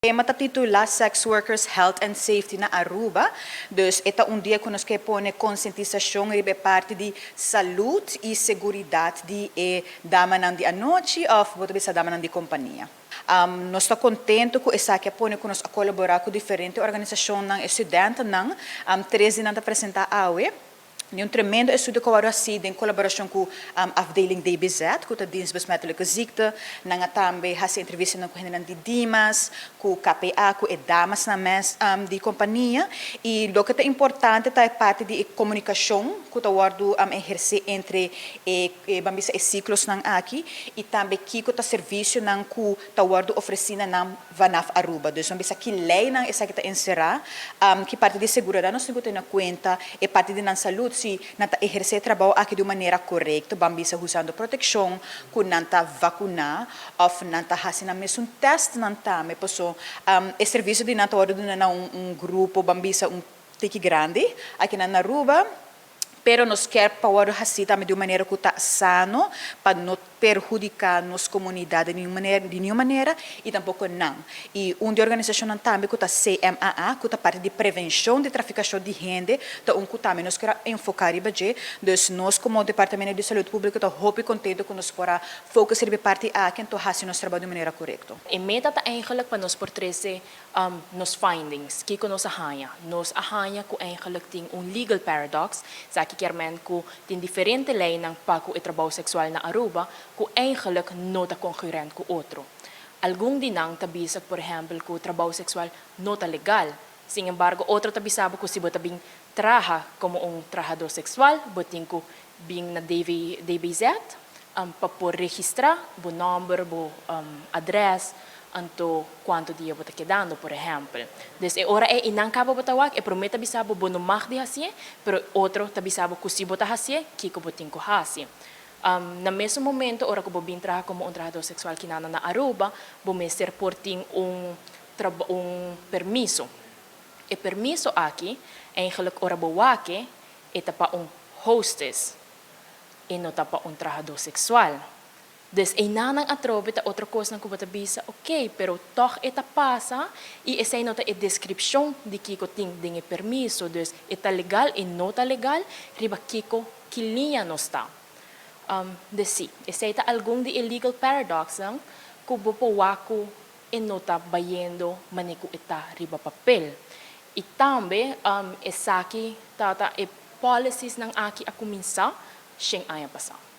Matatitula Sex Workers Health and Safety na Aruba. Dus esta dia que nós queremos pôr conscientização e parte de saúde e segurança de dama de a noite ou outra vez a dama de companhia. Nós estamos contentes com essa que pôr que nós colaborar com diferentes organizações não estudantes não 13 não apresentar a um tremendo estudo que agora sido em colaboração com a afdeling DBZ, com a Dienst Besmettelijke Ziekte, nanga também has entrevista com a de Dimas, com o KPA, com a damas na mes de companhia e o que é importante é parte de comunicação que o guardo exercer entre bambisa e ciclos nang aqui e também que o serviço nang que o guardo oferecida nang vanaf Aruba. Dus bambisa que lei nang essa que está encerrar que parte de segurança nós temos que ter na conta e parte de nan saúde se nata exercer trabalho aqui de maneira correta, bambisa usando proteção, com nanta vacunar, ou nanta hasina mesmo teste nanta, me passou o serviço de nanta hora de grupo bambisa tiki grande aqui na Aruba, pero nos quer para assim também de maneira que está sano, para não perjudicar nossa comunidade de nenhuma maneira e tampouco não. E uma organização também que está CMAA, que está parte de prevenção de traficação de gente, então que também nós queremos enfocar e bater, dus nós como Departamento de Saúde Pública está muito contente que nós para focar de parte a quem faz nosso trabalho de maneira correta. E meta está eigenlijk para nós portrese nos findings, que nós arranha. Nós arranha que eigenlijk tem legal paradox, que kermen ko tin diferente lei ng pako e trabaho sexual na Aruba ko eigenlijk nota concurrent ko outro. Algum dinang tabisag, por exemplo, ko trabaho sexual nota legal. Sin embargo, outro tabisabo ko si botabing traha como trabajador sexual, boting ko bing na DBZ, papor registra, bo number, bo address, anto quanto dia bota quedando, por exemplo. Des ora inang kaba botawag, prometa bisabo bo numag di hasie, pero outro tabisabo kusi bota hasie, kiko boting ko hasie. Na mesmo momento, ora ko bobin traha como trabajador sexual kinana na Aruba, bo meser porting permiso. E permiso aqui, eigenlijk ora bowake, etapa hostess, e no tapa trabajador sexual. Dus nanang atrobe ta outra coisa não kubata bisa, ok, pero toch eta passa e essa é nota a descrição de kiko ting dinge permiso, dus eta legal e nota legal, riba kiko kilinha no está. Dus sim, essa é algum de illegal paradox, não? Kubo po waku e nota bayendo maniku eta riba papel. E também essa aqui tata e policies nang aki a começar, sing aya passar.